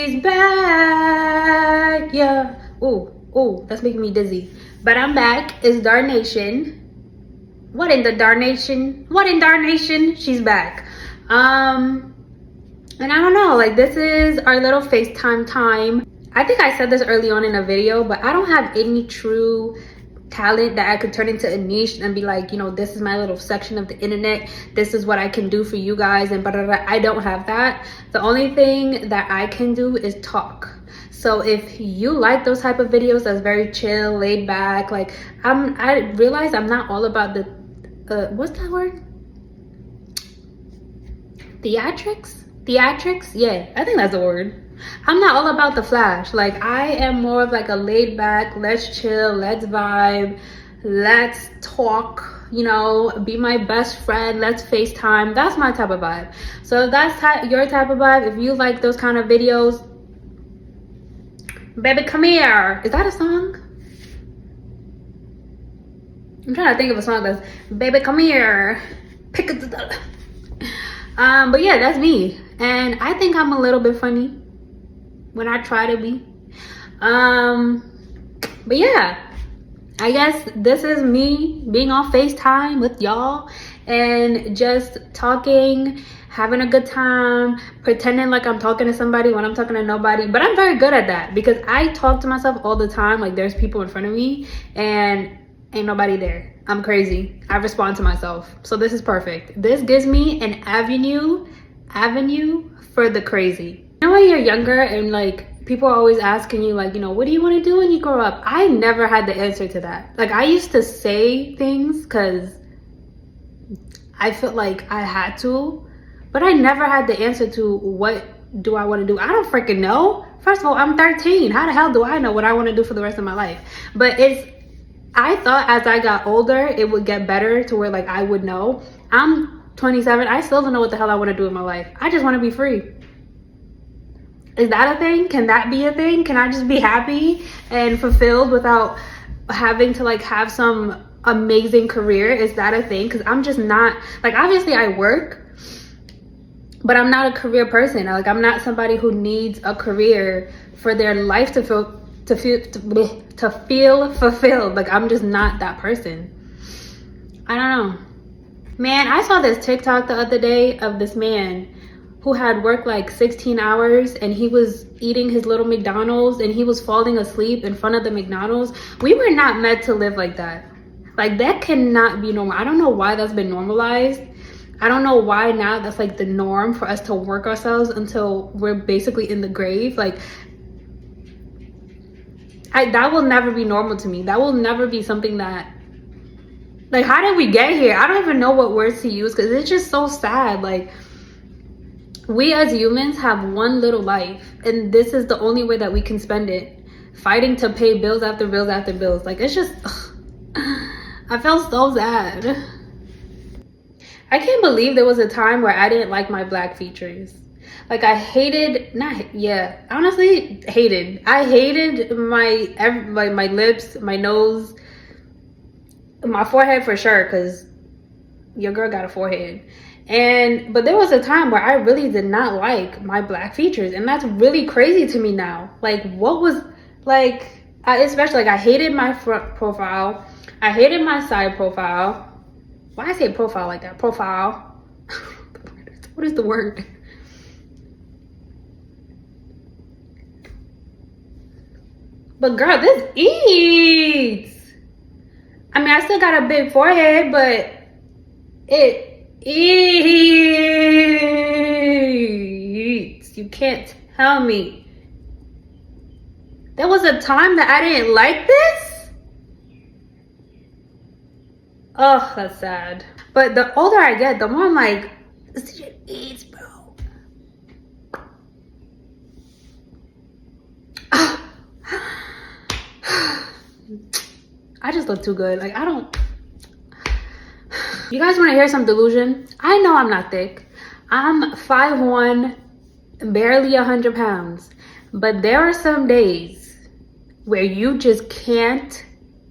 She's back, yeah. Ooh, that's making me dizzy. But I'm back. It's Darline Nation. What in the darnation? What in darnation? She's back. And I don't know, like this is our little FaceTime time. I think I said this early on in a video, but I don't have any true talent that I could turn into a niche and be like, you know, this is my little section of the internet, this is what I can do for you guys, and blah, blah, blah. I don't have that. The only thing that I can do is talk. So if you like those type of videos that's very chill, laid back, like I realize I'm not all about the what's that word, theatrics, yeah, I think that's the word. I'm not all about the flash. Like I am more of like a laid back, let's chill, let's vibe, let's talk, you know, be my best friend, let's FaceTime. That's my type of vibe. So if that's your type of vibe, if you like those kind of videos, baby come here. Is that a song? I'm trying to think of a song that's baby come here, pick it up. But yeah, that's me, and I think I'm a little bit funny when I try to be. But yeah, I guess this is me being on FaceTime with y'all and just talking, having a good time, pretending like I'm talking to somebody when I'm talking to nobody. But I'm very good at that because I talk to myself all the time. Like there's people in front of me and ain't nobody there. I'm crazy. I respond to myself. So this is perfect. This gives me an avenue for the crazy. You know when you're younger and like people are always asking you like, you know, what do you want to do when you grow up? I never had the answer to that. Like I used to say things because I felt like I had to, but I never had the answer to what do I want to do. I don't freaking know. First of all, I'm 13. How the hell do I know what I want to do for the rest of my life? But I thought as I got older, it would get better to where like I would know. I'm 27. I still don't know what the hell I want to do in my life. I just want to be free. Is that a thing? Can that be a thing? Can I just be happy and fulfilled without having to like have some amazing career? Is that a thing? Because I'm just not, like obviously I work, but I'm not a career person. Like I'm not somebody who needs a career for their life to feel fulfilled. Like I'm just not that person. I don't know. Man, I saw this TikTok the other day of this man who had worked like 16 hours and he was eating his little McDonald's and he was falling asleep in front of the McDonald's. We were not meant to live like that. Like that cannot be normal. I don't know why that's been normalized. I don't know why now that's like the norm for us to work ourselves until we're basically in the grave. Like that will never be normal to me. That will never be something that, like, how did we get here? I don't even know what words to use because it's just so sad. Like we as humans have one little life and this is the only way that we can spend it, fighting to pay bills after bills after bills. Like it's just I felt so sad. I can't believe there was a time where I didn't like my black features. Like I hated, honestly hated. I hated my lips, my nose, my forehead for sure, because your girl got a forehead. But there was a time where I really did not like my black features, and that's really crazy to me now. Like what was, like, especially like I hated my front profile, I hated my side profile. Why I say profile like that? Profile. What is the word? But girl, this eats. I mean, I still got a big forehead, but it eats. You can't tell me. There was a time that I didn't like this? Oh, that's sad. But the older I get, the more I'm like, this shit eats, bro. I just look too good. Like I don't. You guys want to hear some delusion? I know I'm not thick. I'm 5'1", barely 100 pounds. But there are some days where you just can't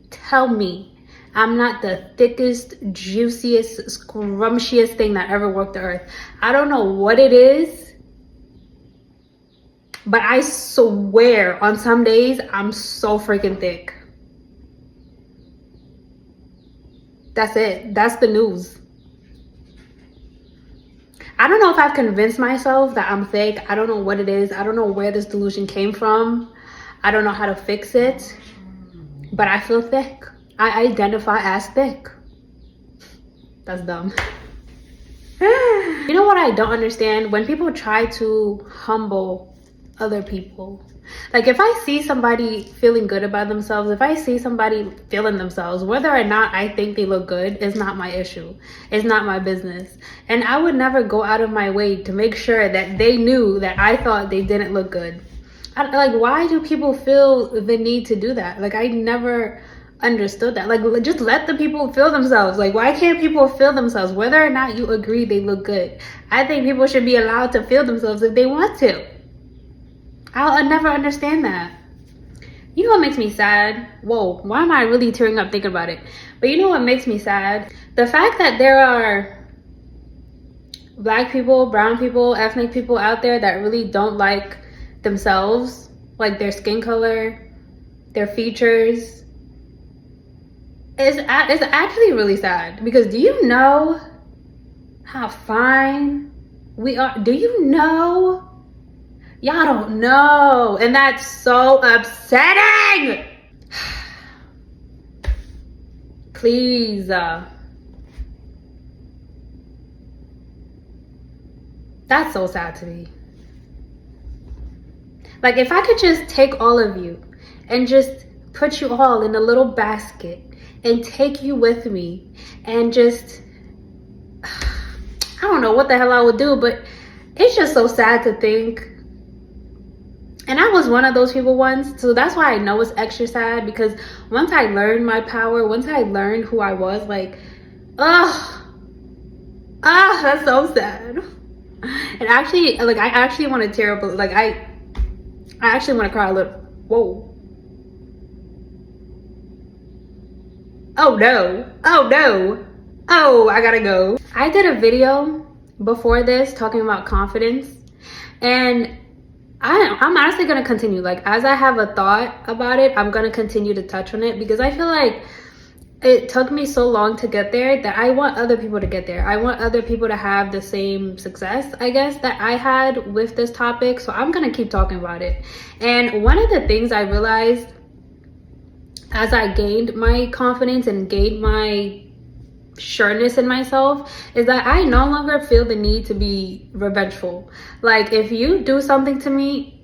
tell me I'm not the thickest, juiciest, scrumptious thing that ever walked the earth. I don't know what it is, But I swear on some days I'm so freaking thick. That's it. That's the news. I don't know if I've convinced myself that I'm thick. I don't know what it is. I don't know where this delusion came from. I don't know how to fix it. But I feel thick. I identify as thick. That's dumb. You know what I don't understand? When people try to humble other people. Like if I see somebody feeling good about themselves, if I see somebody feeling themselves, whether or not I think they look good is not my issue. It's not my business. And I would never go out of my way to make sure that they knew that I thought they didn't look good. Like, why do people feel the need to do that? Like, I never understood that. Like, just let the people feel themselves. Like, why can't people feel themselves whether or not you agree they look good? I think people should be allowed to feel themselves if they want to. I'll never understand that. You know what makes me sad? Whoa, why am I really tearing up thinking about it? But you know what makes me sad? The fact that there are Black people, brown people, ethnic people out there that really don't like themselves, like their skin color, their features. It's actually really sad, because do you know how fine we are? Do you know? Y'all don't know, and that's so upsetting. Please, that's so sad to me. Like, if I could just take all of you and just put you all in a little basket and take you with me and just, I don't know what the hell I would do, but it's just so sad to think. And I was one of those people once, so that's why I know it's extra sad, because once I learned my power, once I learned who I was, like, that's so sad. And actually, like, I actually want to tear up, like, I actually want to cry a little. Whoa. Oh no. Oh no. Oh, I gotta go. I did a video before this talking about confidence, and I'm honestly gonna continue. Like, as I have a thought about it, I'm gonna continue to touch on it, because I feel like it took me so long to get there that I want other people to get there. I want other people to have the same success, I guess, that I had with this topic. So I'm gonna keep talking about it. And one of the things I realized as I gained my confidence and gained my sureness in myself is that I no longer feel the need to be revengeful. Like, if you do something to me,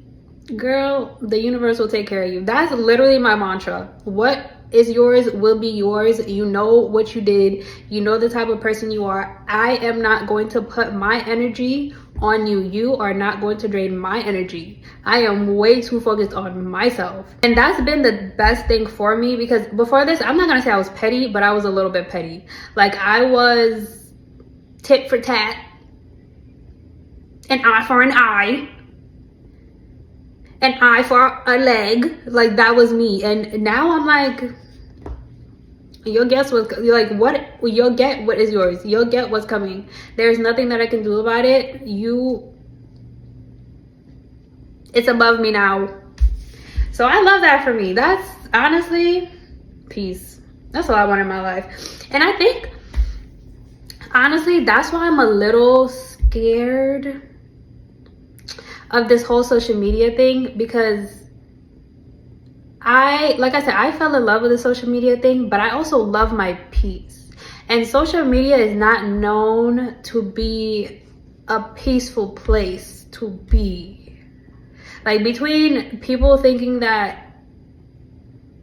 girl, the universe will take care of you. That's literally my mantra. What is yours will be yours. You know what you did. You know the type of person you are. I am not going to put my energy on you. You are not going to drain my energy. I am way too focused on myself. And that's been the best thing for me, because before this, I'm not gonna say I was petty, but I was a little bit petty. Like, I was tit for tat, an eye for an eye, an eye for a leg. Like, that was me. And now I'm like, you'll guess what, like, what, you'll get what is yours. You'll get what's coming. There's nothing that I can do about it. It's above me now. So I love that for me. That's honestly peace. That's all I want in my life. And I think, honestly, that's why I'm a little scared of this whole social media thing, because like I said, I fell in love with the social media thing, but I also love my peace. And social media is not known to be a peaceful place to be. Like, between people thinking that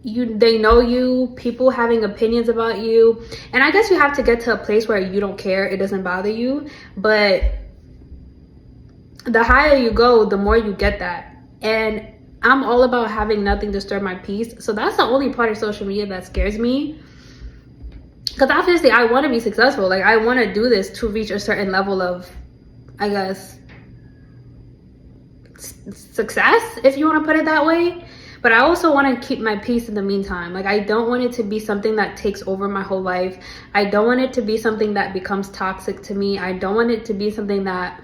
they know you, people having opinions about you, and I guess you have to get to a place where you don't care, it doesn't bother you, but the higher you go, the more you get that. And I'm all about having nothing disturb my peace. So that's the only part of social media that scares me, because obviously I want to be successful. Like, I want to do this to reach a certain level of, I guess, success, if you want to put it that way. But I also want to keep my peace in the meantime. Like, I don't want it to be something that takes over my whole life. I don't want it to be something that becomes toxic to me. I don't want it to be something that,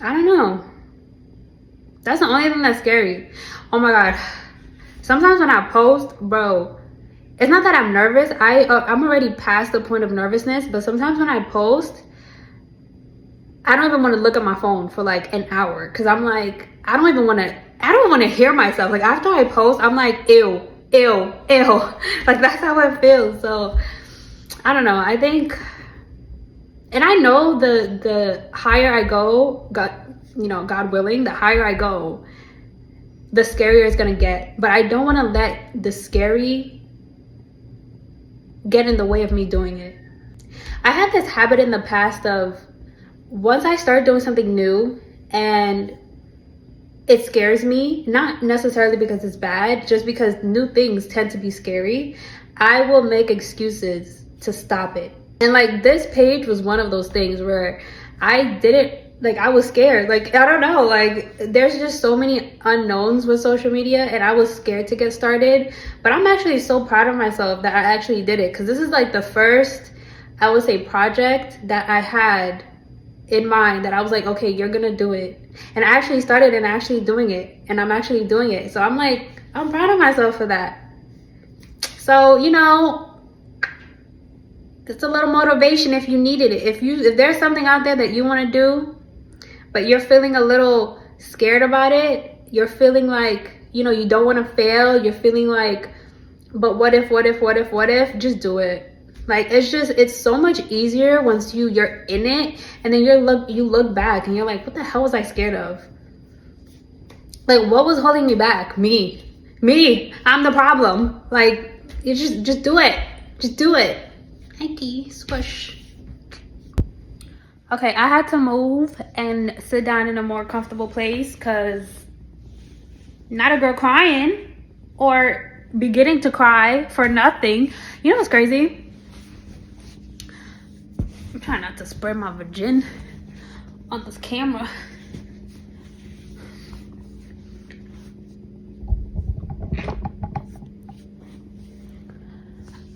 I don't know. That's the only thing that's scary. Oh my God. Sometimes when I post, bro, it's not that I'm nervous. I'm already past the point of nervousness, but sometimes when I post, I don't even want to look at my phone for like an hour because I'm like, I don't even want to hear myself. Like after I post, I'm like, ew, ew, ew. Like that's how I feel. So I don't know. I think, and I know the higher I go, God willing, the higher I go, the scarier it's gonna get. But I don't want to let the scary get in the way of me doing it. I had this habit in the past of, once I start doing something new and it scares me, not necessarily because it's bad, just because new things tend to be scary, I will make excuses to stop it. And like this page was one of those things where I didn't, like I was scared. Like, I don't know, like there's just so many unknowns with social media and I was scared to get started. But I'm actually so proud of myself that I actually did it, because this is like the first, I would say, project that I had in mind that I was like, okay, you're gonna do it. And I actually started and actually doing it, and I'm actually doing it. So I'm like, I'm proud of myself for that. So, you know, it's a little motivation if you needed it. If there's something out there that you want to do, but you're feeling a little scared about it, you're feeling like, you know, you don't want to fail, you're feeling like, but what if, just do it. Like, it's so much easier once you're in it, and then you look back and you're like, what the hell was I scared of? Like, what was holding me back? Me, I'm the problem. Like, you just do it. Just do it. Nike, squish. Okay, I had to move and sit down in a more comfortable place because not a girl crying or beginning to cry for nothing. You know what's crazy? I'm trying not to spread my vagina on this camera.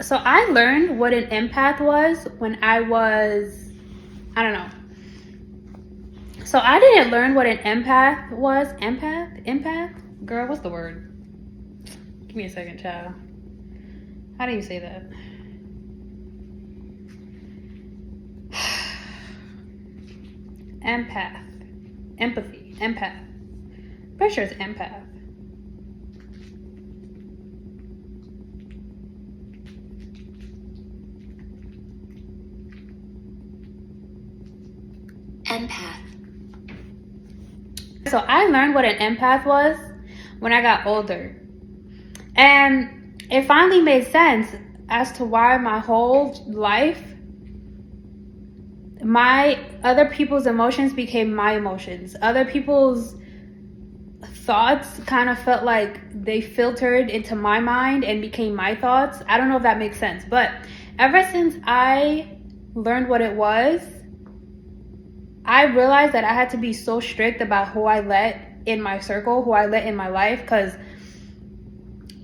So I learned what an empath was when I was, I don't know. So I didn't learn what an empath was. Empath? Girl, what's the word? Give me a second, child. How do you say that? Empath. Empathy. Empath. Pretty sure it's empath. Empath. So I learned what an empath was when I got older. And it finally made sense as to why my whole life, my other people's emotions became my emotions. Other people's thoughts kind of felt like they filtered into my mind and became my thoughts. I don't know if that makes sense, but ever since I learned what it was, I realized that I had to be so strict about who I let in my circle, who I let in my life, because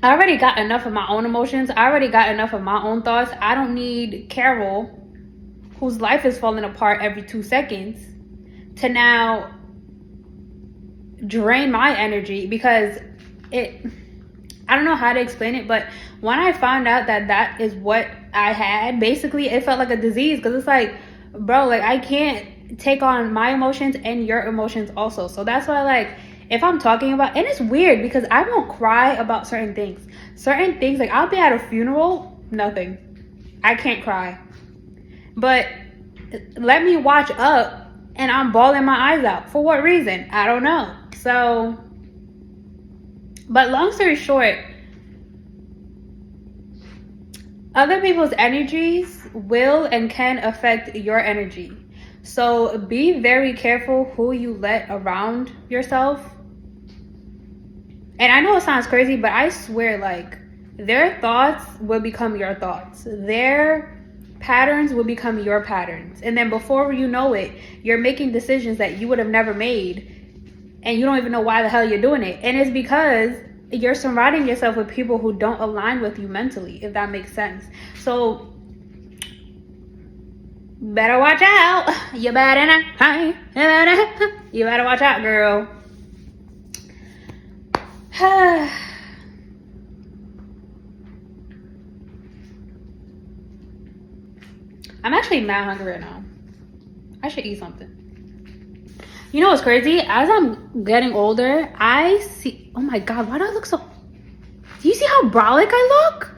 I already got enough of my own emotions. I already got enough of my own thoughts. I don't need Carol, whose life is falling apart every 2 seconds, to now drain my energy, because I don't know how to explain it, but when I found out that that is what I had, basically it felt like a disease, because it's like, bro, like I can't take on my emotions and your emotions also. So that's why, like, if I'm talking about, and it's weird because I won't cry about certain things, like I'll be at a funeral, nothing, I can't cry, but let me watch Up and I'm bawling my eyes out. For what reason? I don't know. So, but long story short, other people's energies will and can affect your energy. So be very careful who you let around yourself. And I know it sounds crazy, but I swear, like, their thoughts will become your thoughts. Their patterns will become your patterns. And then before you know it, you're making decisions that you would have never made. And you don't even know why the hell you're doing it. And it's because you're surrounding yourself with people who don't align with you mentally, if that makes sense. So better watch out. You better watch out, girl. I'm actually mad hungry right now. I should eat something. You know what's crazy? As I'm getting older, I see... Oh my God, why do I look so... Do you see how brolic I look?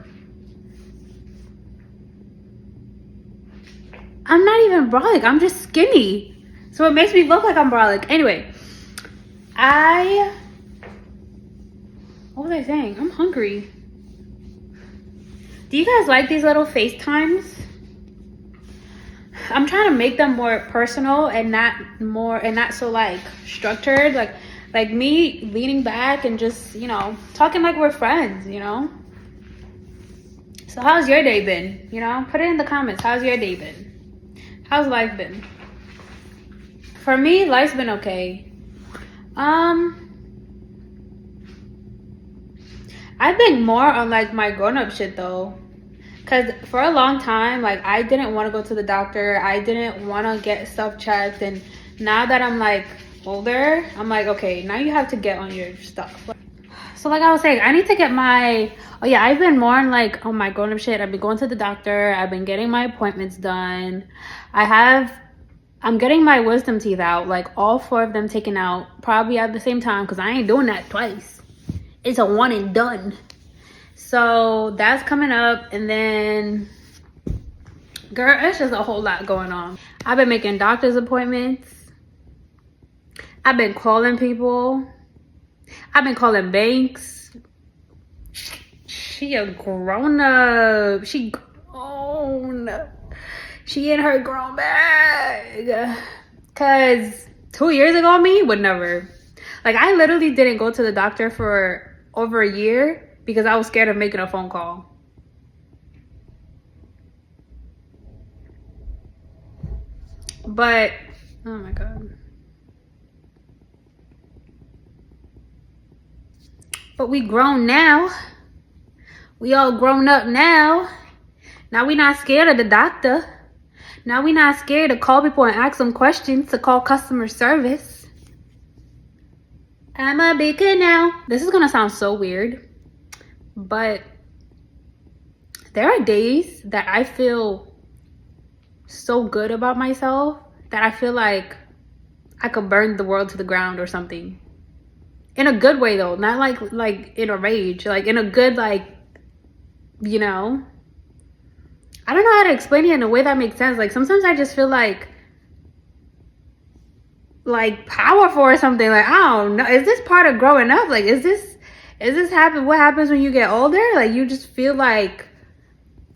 I'm not even brolic. I'm just skinny. So it makes me look like I'm brolic. Anyway, what was I saying? I'm hungry. Do you guys like these little FaceTimes? I'm trying to make them more personal and not so like structured. Like me leaning back and just, you know, talking like we're friends, you know? So how's your day been? You know, put it in the comments. How's your day been? How's life been? For me, life's been okay. I've been more on like my grown-up shit though. Cause for a long time, like I didn't want to go to the doctor. I didn't want to get stuff checked. And now that I'm like older, I'm like, okay, now you have to get on your stuff. So like I was saying, I need to get my, oh yeah, I've been more on like, oh my grown-up shit. I've been going to the doctor. I've been getting my appointments done. I'm getting my wisdom teeth out, like all 4 of them taken out probably at the same time, because I ain't doing that twice. It's a one and done. So that's coming up. And then, girl, it's just a whole lot going on. I've been making doctor's appointments. I've been calling people. I've been calling banks. She a grown up. She grown. She in her grown bag. Cause 2 years ago, me would never. Like I literally didn't go to the doctor for over a year because I was scared of making a phone call. But, oh my God. But we grown now. We all grown up now. Now we not scared of the doctor. Now we not scared to call people and ask them questions, to call customer service. I'm a big kid now. This is gonna sound so weird, but there are days that I feel so good about myself that I feel like I could burn the world to the ground or something. In a good way though, not like in a rage, like in a good, like, you know, I don't know how to explain it in a way that makes sense. Like sometimes I just feel like powerful or something. Like, I don't know, is this part of growing up? Like, is this what happens when you get older? Like you just feel like,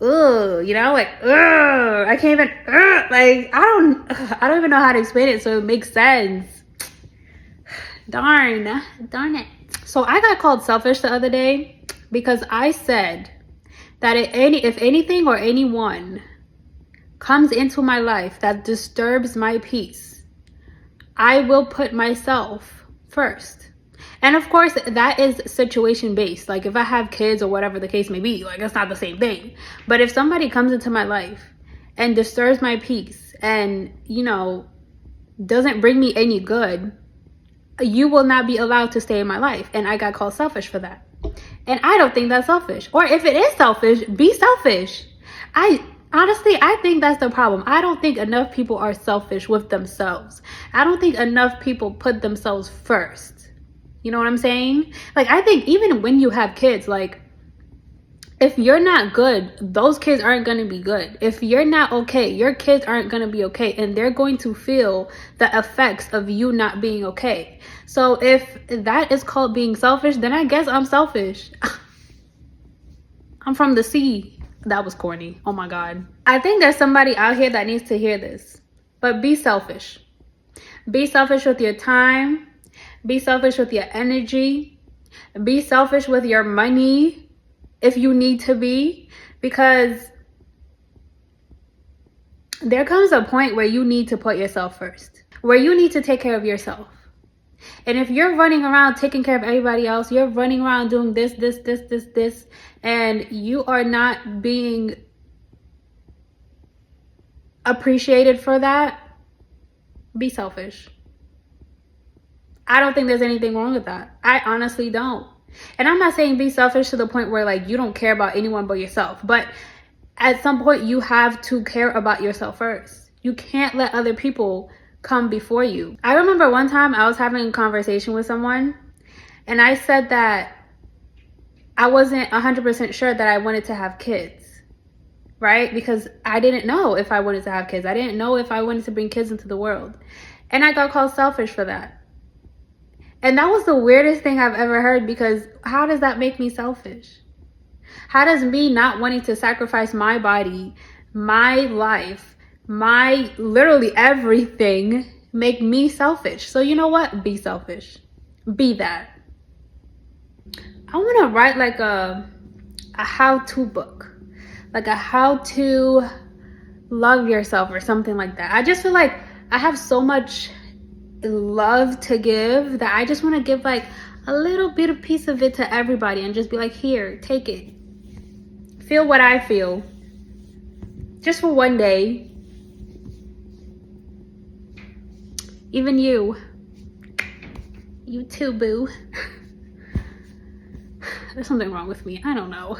ugh, you know, like, ugh, I can't even, like, I don't even know how to explain it so it makes sense. Darn it. So I got called selfish the other day because I said that if anything or anyone comes into my life that disturbs my peace, I will put myself first. And of course, that is situation based. Like if I have kids or whatever the case may be, like it's not the same thing. But if somebody comes into my life and disturbs my peace and, you know, doesn't bring me any good, you will not be allowed to stay in my life. And I got called selfish for that. And I don't think that's selfish. Or if it is selfish, be selfish. Honestly, I think that's the problem. I don't think enough people are selfish with themselves. I don't think enough people put themselves first. You know what I'm saying? Like, I think even when you have kids, like, if you're not good, those kids aren't going to be good. If you're not okay, your kids aren't going to be okay. And they're going to feel the effects of you not being okay. So if that is called being selfish, then I guess I'm selfish. I'm from the sea. That was corny. Oh my God. I think there's somebody out here that needs to hear this. But be selfish. Be selfish with your time. Be selfish with your energy. Be selfish with your money if you need to be. Because there comes a point where you need to put yourself first. Where you need to take care of yourself. And if you're running around taking care of everybody else, you're running around doing this, and you are not being appreciated for that, be selfish. I don't think there's anything wrong with that. I honestly don't. And I'm not saying be selfish to the point where like you don't care about anyone but yourself, but at some point you have to care about yourself first. You can't let other people come before you. I remember one time I was having a conversation with someone and I said that I wasn't 100% sure that I wanted to have kids, right? Because I didn't know if I wanted to have kids. I didn't know if I wanted to bring kids into the world. And I got called selfish for that. And that was the weirdest thing I've ever heard, because how does that make me selfish? How does me not wanting to sacrifice my body, my life, my literally everything make me selfish? So you know what? Be selfish. Be that. I want to write like a how-to book, like a how to love yourself or something like that. I just feel like I have so much love to give that I just want to give like a little bit of piece of it to everybody and just be like, here, take it. Feel what I feel. Just for one day. Even you. You too, boo. There's something wrong with me. I don't know.